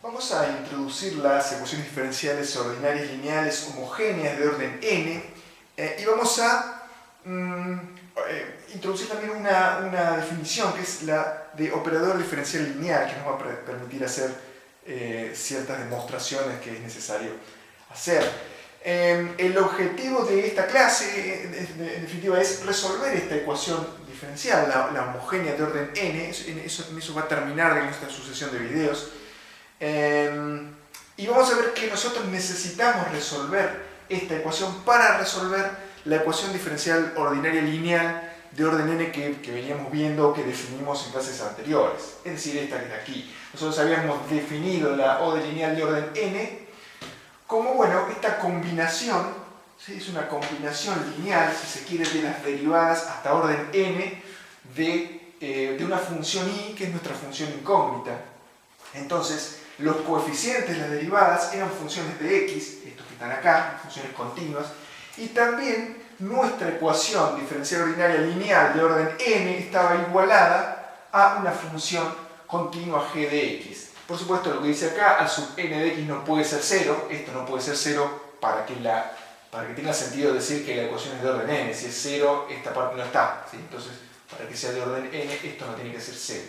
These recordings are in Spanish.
Vamos a introducir las ecuaciones diferenciales ordinarias lineales homogéneas de orden n y vamos a introducir también una definición que es la de operador diferencial lineal, que nos va a permitir hacer ciertas demostraciones que es necesario hacer. El objetivo de esta clase, en definitiva, es resolver esta ecuación diferencial, la homogénea de orden n. Eso va a terminar en esta sucesión de videos. Y vamos a ver que nosotros necesitamos resolver esta ecuación para resolver la ecuación diferencial ordinaria lineal de orden n que veníamos viendo, que definimos en clases anteriores, es decir, esta que está aquí. Nosotros habíamos definido la ODE lineal de orden n como, bueno, esta combinación, ¿sí? Es una combinación lineal, si se quiere, de las derivadas hasta orden n de una función i, que es nuestra función incógnita. Entonces, los coeficientes de las derivadas eran funciones de x, estos que están acá, funciones continuas, y también nuestra ecuación diferencial ordinaria lineal de orden n estaba igualada a una función continua g de x. Por supuesto, lo que dice acá, a sub n de x no puede ser 0, esto no puede ser 0 para que tenga sentido decir que la ecuación es de orden n. Si es 0, esta parte no está, ¿sí? Entonces, para que sea de orden n, esto no tiene que ser 0.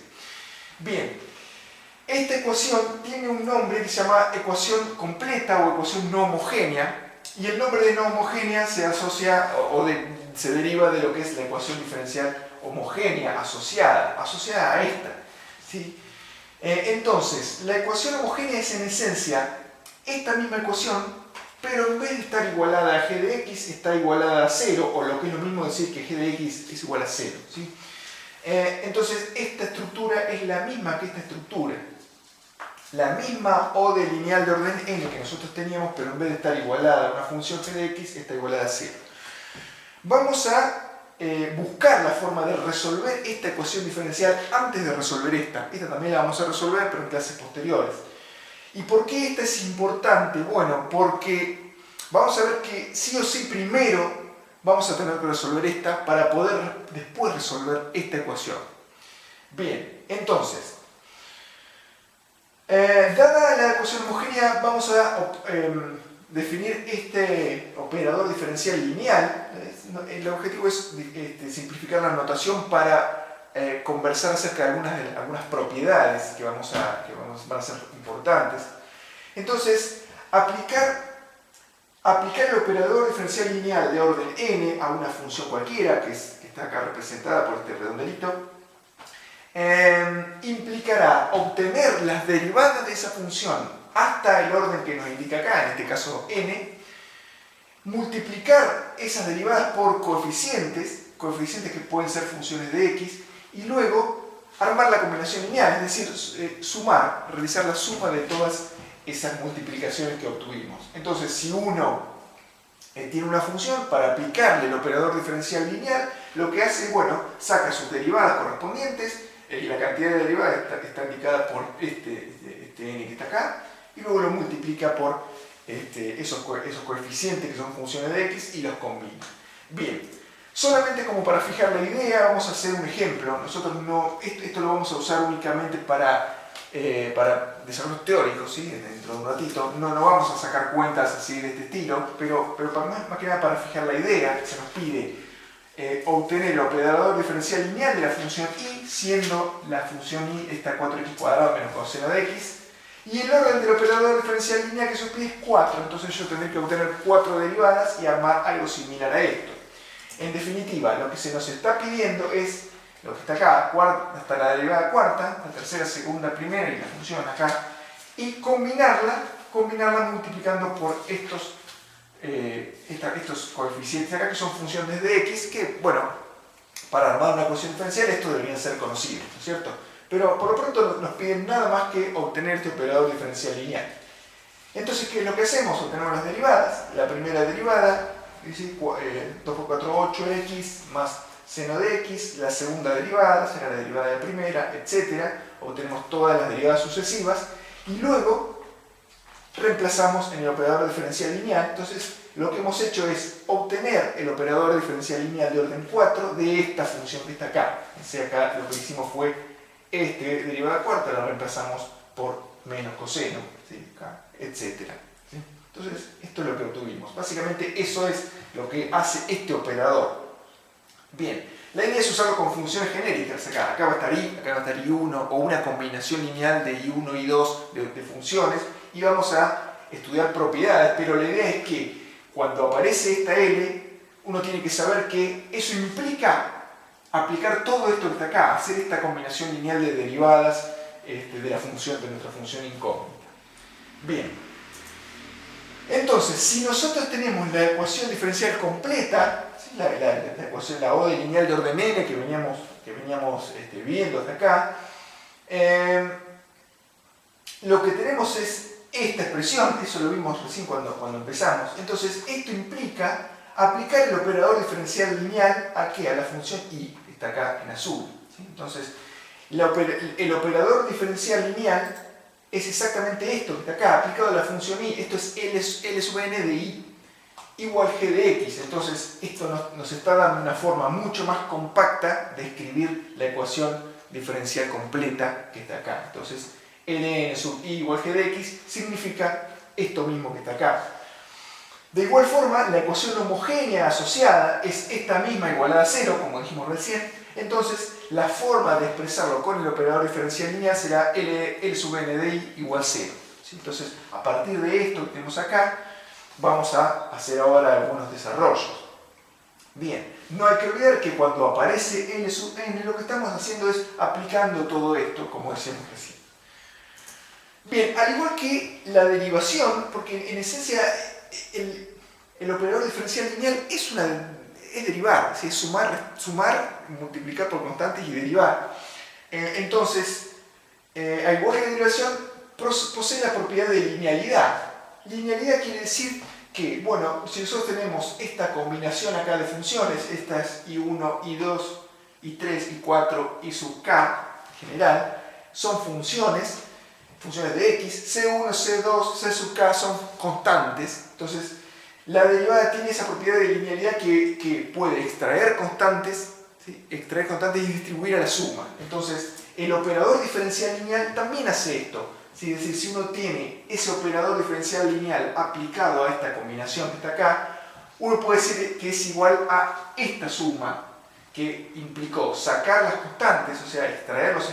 Bien. Esta ecuación tiene un nombre que se llama ecuación completa o ecuación no homogénea, y el nombre de no homogénea se asocia se deriva de lo que es la ecuación diferencial homogénea asociada a esta, ¿sí? Entonces, la ecuación homogénea es en esencia esta misma ecuación, pero en vez de estar igualada a g de x, está igualada a 0, o lo que es lo mismo decir que g de x es igual a 0, ¿sí? Entonces, esta estructura es la misma que esta estructura. La misma ODE lineal de orden n que nosotros teníamos, pero en vez de estar igualada a una función g de x, está igualada a 0. Vamos a buscar la forma de resolver esta ecuación diferencial antes de resolver esta. Esta también la vamos a resolver, pero en clases posteriores. ¿Y por qué esta es importante? Bueno, porque vamos a ver que sí o sí primero vamos a tener que resolver esta para poder después resolver esta ecuación. Bien, entonces, dada la ecuación homogénea, vamos a definir este operador diferencial lineal. El objetivo es simplificar la notación para conversar acerca de algunas propiedades que van a ser importantes. Entonces, aplicar el operador diferencial lineal de orden n a una función cualquiera, que está acá representada por este redondelito, implicará obtener las derivadas de esa función hasta el orden que nos indica acá, en este caso n, multiplicar esas derivadas por coeficientes que pueden ser funciones de x, y luego armar la combinación lineal, es decir, realizar la suma de todas esas multiplicaciones que obtuvimos. Entonces, si uno tiene una función, para aplicarle el operador diferencial lineal, lo que hace, bueno, saca sus derivadas correspondientes, y la cantidad de derivadas está indicada por este n que está acá, y luego lo multiplica por esos coeficientes que son funciones de x y los combina. Bien, solamente como para fijar la idea, vamos a hacer un ejemplo. Nosotros esto lo vamos a usar únicamente para desarrollos teóricos, ¿sí? Dentro de un ratito. No vamos a sacar cuentas así de este estilo, pero más que nada para fijar la idea, se nos pide obtener el operador diferencial lineal de la función i, siendo la función i esta 4x cuadrado menos coseno de x, y el orden del operador diferencial lineal que se nos pide es 4, entonces yo tendré que obtener 4 derivadas y armar algo similar a esto. En definitiva, lo que se nos está pidiendo es lo que está acá, hasta la derivada cuarta, la tercera, segunda, primera y la función acá, y combinarla multiplicando por estos coeficientes acá, que son funciones de x, que, bueno, para armar una ecuación diferencial esto deberían ser conocidos, ¿no es cierto? Pero por lo pronto nos piden nada más que obtener este operador diferencial lineal. Entonces, ¿qué es lo que hacemos? Obtenemos las derivadas. La primera derivada, 2 por 4, 8x más seno de x. La segunda derivada será la derivada de la primera, etc. Obtenemos todas las derivadas sucesivas. Y luego reemplazamos en el operador diferencial lineal. Entonces, lo que hemos hecho es obtener el operador diferencial lineal de orden 4 de esta función que está acá. O sea, acá lo que hicimos fue derivada cuarta, la reemplazamos por menos coseno, ¿sí? Acá, etc. ¿Sí? Entonces, esto es lo que obtuvimos. Básicamente, eso es lo que hace este operador. Bien, la idea es usarlo con funciones genéricas. Acá va a estar i, acá va a estar i1, o una combinación lineal de i1 y i2 de funciones, y vamos a estudiar propiedades, pero la idea es que cuando aparece esta L, uno tiene que saber que eso implica aplicar todo esto que está acá, hacer esta combinación lineal de derivadas de nuestra función incógnita. Bien, entonces, si nosotros tenemos la ecuación diferencial completa, ¿sí? la ecuación, la ODE lineal de orden n que veníamos viendo hasta acá, lo que tenemos es esta expresión, eso lo vimos recién cuando empezamos. Entonces, esto implica aplicar el operador diferencial lineal ¿a qué? A la función i, que está acá en azul. ¿Sí? Entonces, el operador diferencial lineal es exactamente esto que está acá, aplicado a la función i. Esto es L sub n de i igual g de x. Entonces, esto nos está dando una forma mucho más compacta de escribir la ecuación diferencial completa que está acá. Entonces, ln sub i igual g de x significa esto mismo que está acá. De igual forma, la ecuación homogénea asociada es esta misma igualada a 0, como dijimos recién. Entonces, la forma de expresarlo con el operador diferencial lineal será L sub n de i igual 0. ¿Sí? Entonces, a partir de esto que tenemos acá, vamos a hacer ahora algunos desarrollos. Bien, no hay que olvidar que cuando aparece L sub n, lo que estamos haciendo es aplicando todo esto, como decíamos recién. Bien, al igual que la derivación, porque en esencia el operador diferencial lineal es derivar, ¿sí? Es sumar, multiplicar por constantes y derivar. Entonces, al igual que la derivación, posee la propiedad de linealidad. Linealidad quiere decir que, bueno, si nosotros tenemos esta combinación acá de funciones, estas i1, i2, i3, i4, i sub k en general, son funciones de x, c1, c2, c sub k son constantes. Entonces, la derivada tiene esa propiedad de linealidad que puede extraer constantes, ¿sí? Extraer constantes y distribuir a la suma. Entonces, el operador diferencial lineal también hace esto. ¿Sí? Es decir, si uno tiene ese operador diferencial lineal aplicado a esta combinación que está acá, uno puede decir que es igual a esta suma que implicó sacar las constantes, o sea, extraer los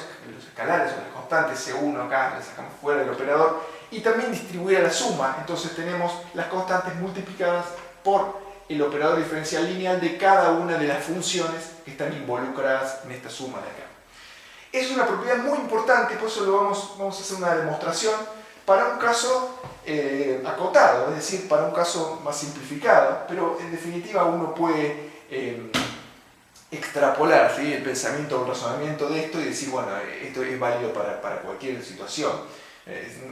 escalares o las constantes C1 acá, las sacamos fuera del operador, y también distribuir a la suma. Entonces tenemos las constantes multiplicadas por el operador diferencial lineal de cada una de las funciones que están involucradas en esta suma de acá. Es una propiedad muy importante, por eso vamos a hacer una demostración para un caso acotado, es decir, para un caso más simplificado, pero en definitiva uno puede extrapolar, ¿sí? El pensamiento o el razonamiento de esto y decir, bueno, esto es válido para cualquier situación.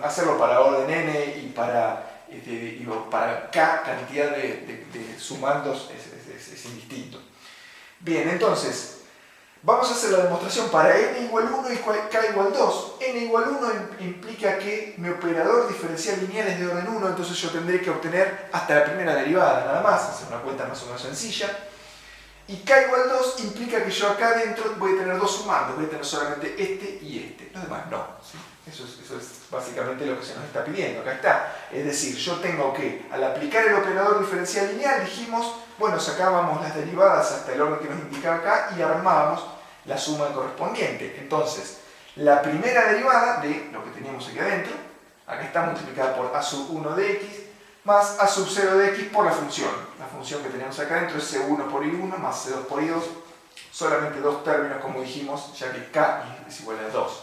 Hacerlo para orden n y para k cantidad de sumandos es indistinto. Bien, entonces, vamos a hacer la demostración para n igual 1 y k igual 2. n igual 1 implica que mi operador diferencial lineal es de orden 1, entonces yo tendré que obtener hasta la primera derivada, nada más, hacer una cuenta más o menos sencilla. Y k igual 2 implica que yo acá adentro voy a tener dos sumandos, voy a tener solamente este y este, los demás no. ¿Sí? Eso es básicamente lo que se nos está pidiendo, acá está. Es decir, yo tengo que, al aplicar el operador diferencial lineal, dijimos, bueno, sacábamos las derivadas hasta el orden que nos indicaba acá y armábamos la suma correspondiente. Entonces, la primera derivada de lo que teníamos aquí adentro, acá está multiplicada por a sub 1 de x, más a sub 0 de x por la función. La función que tenemos acá adentro es c1 por i1 más c2 por i2, solamente dos términos como dijimos, ya que k es igual a 2.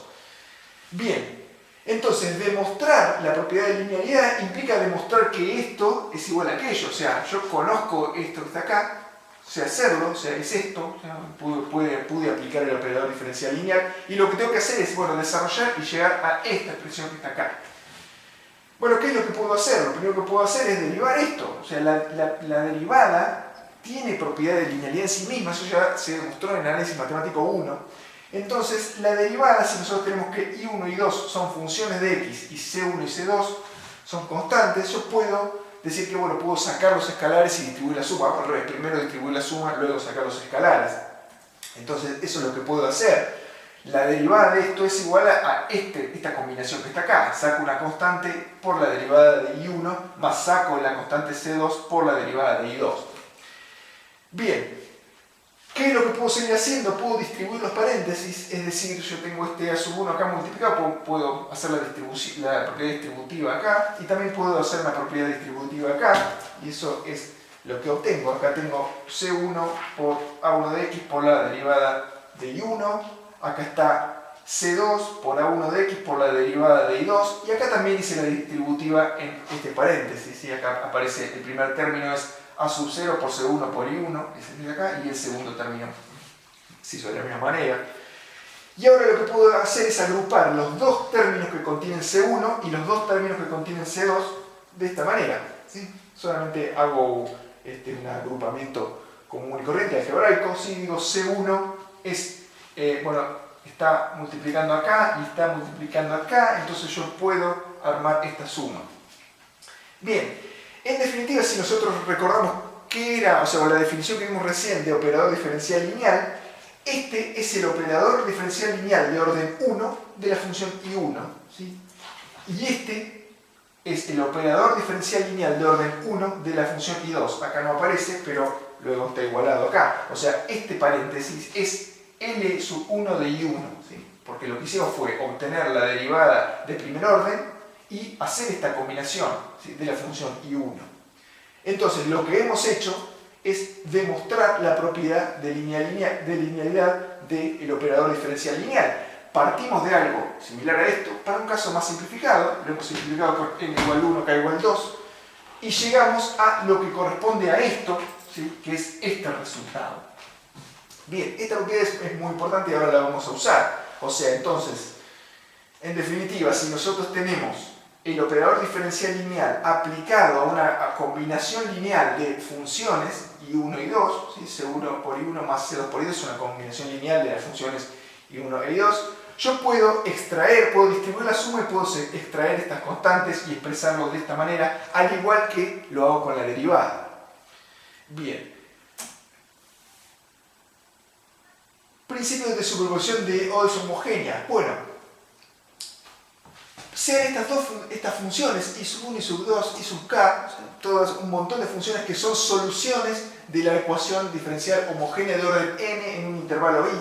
Bien, entonces demostrar la propiedad de linealidad implica demostrar que esto es igual a aquello, o sea, yo conozco esto que está acá, sé hacerlo, o sea, es esto, o sea, pude aplicar el operador diferencial lineal, y lo que tengo que hacer es, bueno, desarrollar y llegar a esta expresión que está acá. Bueno, ¿qué es lo que puedo hacer? Lo primero que puedo hacer es derivar esto, o sea, la derivada tiene propiedad de linealidad en sí misma, eso ya se demostró en el análisis matemático 1. Entonces, la derivada, si nosotros tenemos que i1 y 2 son funciones de x y c1 y c2 son constantes, yo puedo decir que, bueno, puedo sacar los escalares y distribuir la suma, al revés, primero distribuir la suma, luego sacar los escalares. Entonces, eso es lo que puedo hacer. La derivada de esto es igual a esta combinación que está acá. Saco una constante por la derivada de I1 más saco la constante C2 por la derivada de I2. Bien, ¿qué es lo que puedo seguir haciendo? Puedo distribuir los paréntesis, es decir, yo tengo este A sub 1 acá multiplicado, puedo hacer la propiedad distributiva acá y también puedo hacer una propiedad distributiva acá y eso es lo que obtengo. Acá tengo C1 por A1 de X por la derivada de I1. Acá está C2 por A1 de X por la derivada de I2 y acá también hice la distributiva en este paréntesis. ¿Sí? Acá aparece el primer término es A sub 0 por C1 por I1, ese es de acá, y el segundo término se hizo de la misma manera. Y ahora lo que puedo hacer es agrupar los dos términos que contienen C1 y los dos términos que contienen C2 de esta manera. ¿Sí? Solamente hago un agrupamiento común y corriente algebraico. ¿Sí? Digo C1 es está multiplicando acá y está multiplicando acá, entonces yo puedo armar esta suma. Bien, en definitiva, si nosotros recordamos qué era, la definición que vimos recién de operador diferencial lineal, este es el operador diferencial lineal de orden 1 de la función I1, ¿sí? Y este es el operador diferencial lineal de orden 1 de la función I2. Acá no aparece, pero luego está igualado acá. O sea, este paréntesis es L sub 1 de I1, ¿sí? Porque lo que hicimos fue obtener la derivada de primer orden y hacer esta combinación, ¿sí? De la función I1. Entonces, lo que hemos hecho es demostrar la propiedad de linealidad del operador diferencial lineal. Partimos de algo similar a esto, para un caso más simplificado, lo hemos simplificado por n igual 1, k igual 2, y llegamos a lo que corresponde a esto, ¿sí? Que es este resultado. Bien, esta propiedad es muy importante y ahora la vamos a usar. O sea, entonces, en definitiva, si nosotros tenemos el operador diferencial lineal aplicado a una combinación lineal de funciones I1 y 2, ¿sí? C1 por I1 más C2 por I2 es una combinación lineal de las funciones I1 y 2, yo puedo distribuir la suma y puedo extraer estas constantes y expresarlo de esta manera, al igual que lo hago con la derivada. Bien. Principios de superposición de O es homogénea. Bueno, sean estas funciones I sub 1, I sub 2, I sub k, todas un montón de funciones que son soluciones de la ecuación diferencial homogénea de orden n en un intervalo i.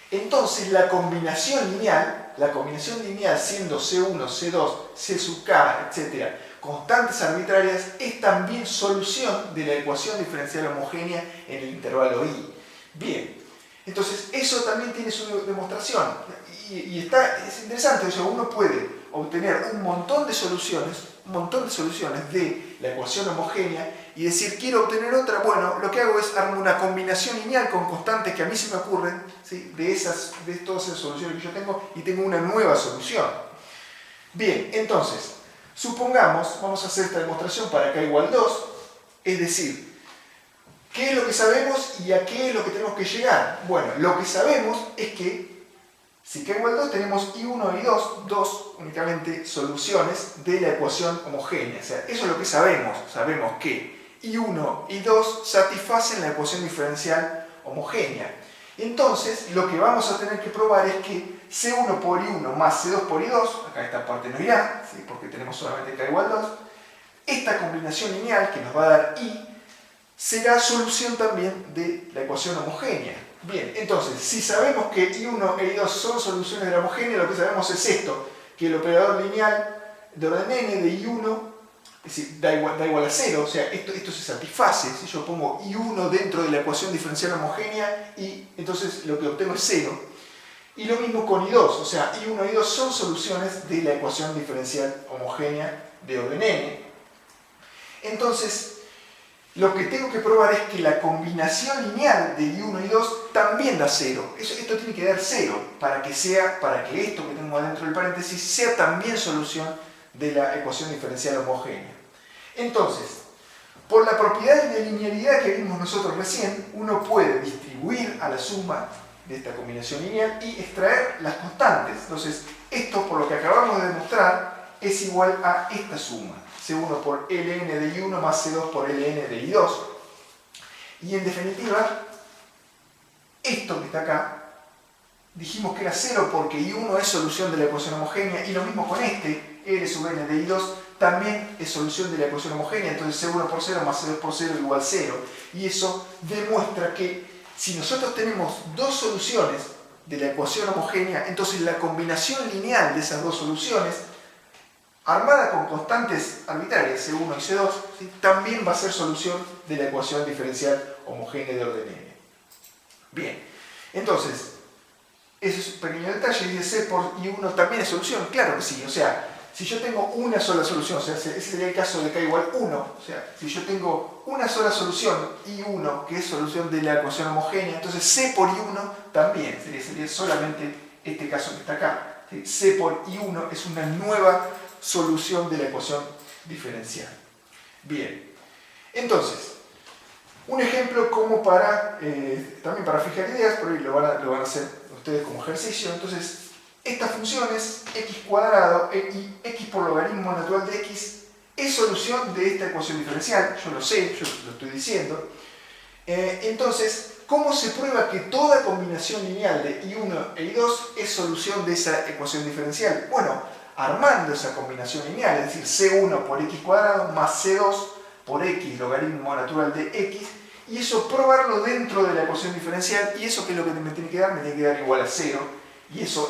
Entonces la combinación lineal siendo C1, C2, C sub k, etc., constantes arbitrarias, es también solución de la ecuación diferencial homogénea en el intervalo i. Bien. Entonces, eso también tiene su demostración y es interesante, uno puede obtener un montón de soluciones de la ecuación homogénea y decir, quiero obtener otra. Bueno, lo que hago es armar una combinación lineal con constantes que a mí se me ocurren, ¿sí? de todas esas soluciones que yo tengo y tengo una nueva solución. Bien, entonces, supongamos, vamos a hacer esta demostración para k igual 2, es decir, ¿qué es lo que sabemos y a qué es lo que tenemos que llegar? Bueno, lo que sabemos es que si k igual 2 tenemos I1 y 2, dos únicamente soluciones de la ecuación homogénea. O sea, eso es lo que sabemos. Sabemos que I1 y 2 satisfacen la ecuación diferencial homogénea. Entonces, lo que vamos a tener que probar es que C1 por I1 más C2 por I2, acá esta parte no irá, ¿sí? Porque tenemos solamente k igual 2, esta combinación lineal que nos va a dar I será solución también de la ecuación homogénea. Bien, entonces, si sabemos que I1 e I2 son soluciones de la homogénea, lo que sabemos es esto, que el operador lineal de orden n de I1 es decir, da igual a 0, o sea, esto se satisface. Si yo pongo I1 dentro de la ecuación diferencial homogénea, y entonces lo que obtengo es 0. Y lo mismo con I2, o sea, I1 y I2 son soluciones de la ecuación diferencial homogénea de orden n. Entonces, lo que tengo que probar es que la combinación lineal de I1 y 2 también da 0. Esto tiene que dar 0 para que esto que tengo adentro del paréntesis sea también solución de la ecuación diferencial homogénea. Entonces, por la propiedad de linealidad que vimos nosotros recién, uno puede distribuir a la suma de esta combinación lineal y extraer las constantes. Entonces, esto, por lo que acabamos de demostrar, es igual a esta suma. C1 por ln de I1 más C2 por ln de I2. Y en definitiva, esto que está acá dijimos que era 0 porque I1 es solución de la ecuación homogénea, y lo mismo con este, R sub n de I2 también es solución de la ecuación homogénea, entonces C1 por 0 más C2 por 0 igual 0. Y eso demuestra que si nosotros tenemos dos soluciones de la ecuación homogénea, entonces la combinación lineal de esas dos soluciones, armada con constantes arbitrarias, C1 y C2, ¿sí?, también va a ser solución de la ecuación diferencial homogénea de orden n. Bien, entonces, ese es un pequeño detalle. Dice C por I1 también es solución. Claro que sí, o sea, si yo tengo una sola solución, o sea, ese sería el caso de K igual 1, o sea, si yo tengo una sola solución, I1, que es solución de la ecuación homogénea, entonces C por I1 también, sería solamente este caso que está acá. ¿Sí? C por I1 es una nueva solución de la ecuación diferencial. Bien, entonces, un ejemplo como para, también para fijar ideas, por ahí lo van a hacer ustedes como ejercicio. Entonces, estas funciones, x cuadrado y x por logaritmo natural de x, es solución de esta ecuación diferencial. Yo lo sé, yo lo estoy diciendo. Entonces, ¿cómo se prueba que toda combinación lineal de I1 e I2 es solución de esa ecuación diferencial? Bueno, armando esa combinación lineal, es decir, C1 por x cuadrado más C2 por x logaritmo natural de x, y eso probarlo dentro de la ecuación diferencial. ¿Y eso qué es lo que me tiene que dar? Me tiene que dar igual a 0, y eso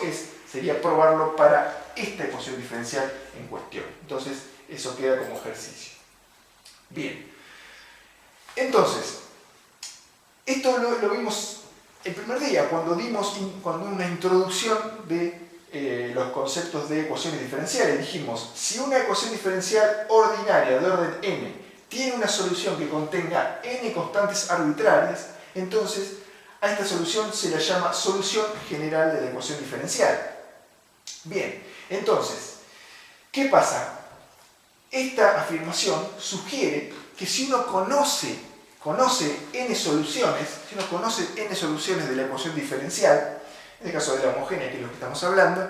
sería probarlo para esta ecuación diferencial en cuestión. Entonces, eso queda como ejercicio. Bien, entonces, esto lo vimos el primer día, cuando dimos una introducción de los conceptos de ecuaciones diferenciales. Dijimos, si una ecuación diferencial ordinaria de orden n tiene una solución que contenga n constantes arbitrarias, entonces a esta solución se la llama solución general de la ecuación diferencial. Bien, entonces, ¿qué pasa? Esta afirmación sugiere que si uno conoce n soluciones, si uno conoce n soluciones de la ecuación diferencial, en el caso de la homogénea, que es lo que estamos hablando,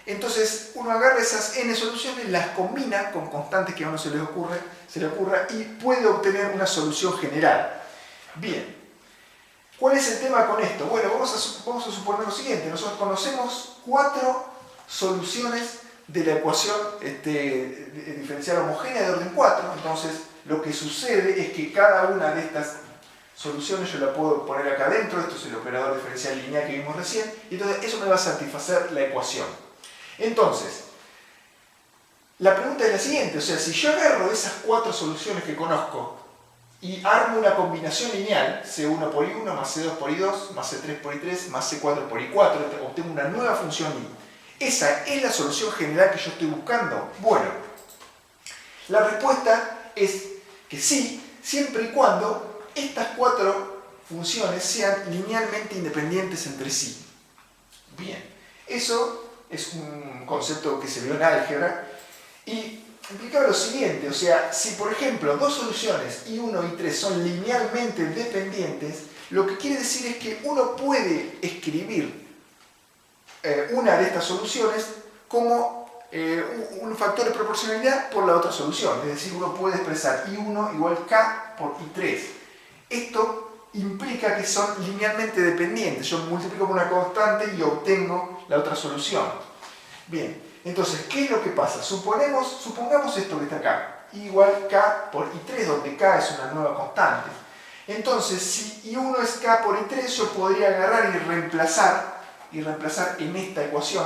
entonces uno agarra esas n soluciones, las combina con constantes que a uno se le ocurra y puede obtener una solución general. Bien, ¿cuál es el tema con esto? Bueno, vamos a suponer lo siguiente. Nosotros conocemos 4 soluciones de la ecuación diferencial homogénea de orden 4. Entonces, lo que sucede es que cada una de estas soluciones yo la puedo poner acá adentro. Esto es el operador diferencial lineal que vimos recién, y entonces eso me va a satisfacer la ecuación. Entonces, la pregunta es la siguiente, o sea, si yo agarro esas 4 soluciones que conozco y armo una combinación lineal, C1 por I1 más C2 por I2 más C3 por I3 más C4 por I4, obtengo una nueva función I. ¿Esa es la solución general que yo estoy buscando? Bueno, la respuesta es que sí, siempre y cuando estas 4 funciones sean linealmente independientes entre sí. Bien, eso es un concepto que se vio en álgebra y implicaba lo siguiente, o sea, si por ejemplo dos soluciones I1 y I3 son linealmente dependientes, lo que quiere decir es que uno puede escribir una de estas soluciones como un factor de proporcionalidad por la otra solución, es decir, uno puede expresar I1 igual K por I3. Esto implica que son linealmente dependientes. Yo multiplico por una constante y obtengo la otra solución. Bien, entonces, ¿qué es lo que pasa? Supongamos esto que está acá, I igual K por I3, donde K es una nueva constante. Entonces, si I1 es K por I3, yo podría agarrar y reemplazar en esta ecuación,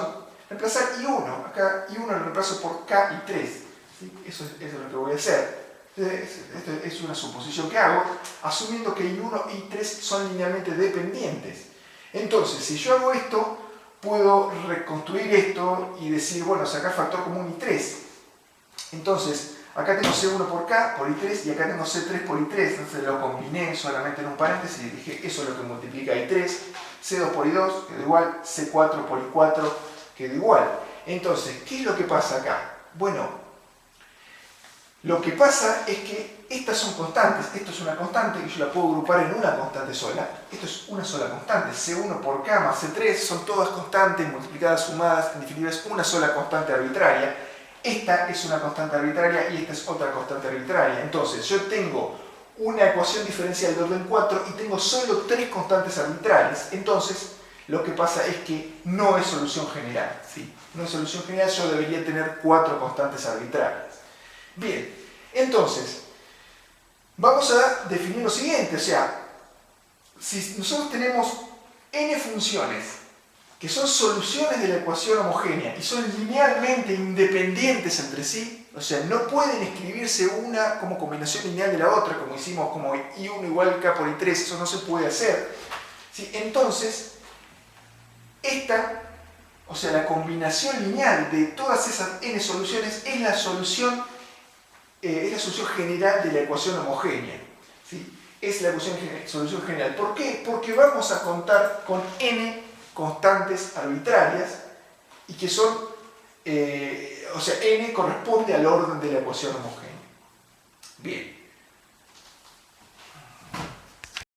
reemplazar I1. Acá I1 lo reemplazo por K y 3. ¿Sí? Eso es lo que voy a hacer. Esto es una suposición que hago, asumiendo que I1 y I3 son linealmente dependientes. Entonces, si yo hago esto, puedo reconstruir esto y decir, bueno, sacar factor común I3. Entonces, acá tengo C1 por K por I3 y acá tengo C3 por I3. Entonces lo combiné solamente en un paréntesis y dije, eso es lo que multiplica I3. C2 por I2 quedó igual, C4 por I4 quedó igual. Entonces, ¿qué es lo que pasa acá? Bueno, lo que pasa es que estas son constantes. Esto es una constante que yo la puedo agrupar en una constante sola. Esto es una sola constante. C1 por K más C3 son todas constantes multiplicadas, sumadas. En definitiva es una sola constante arbitraria. Esta es una constante arbitraria y esta es otra constante arbitraria. Entonces yo tengo una ecuación diferencial de orden 4 y tengo solo 3 constantes arbitrarias. Entonces Lo que pasa es que no es solución general, ¿sí? No es solución general, yo debería tener 4 constantes arbitrarias. Bien, entonces, vamos a definir lo siguiente, o sea, si nosotros tenemos n funciones que son soluciones de la ecuación homogénea y son linealmente independientes entre sí, o sea, no pueden escribirse una como combinación lineal de la otra, como hicimos como I1 igual K por I3, eso no se puede hacer, ¿sí? Entonces, o sea, la combinación lineal de todas esas n soluciones es la solución general de la ecuación homogénea, ¿sí? Es la solución general. ¿Por qué? Porque vamos a contar con n constantes arbitrarias y que son, o sea, n corresponde al orden de la ecuación homogénea. Bien.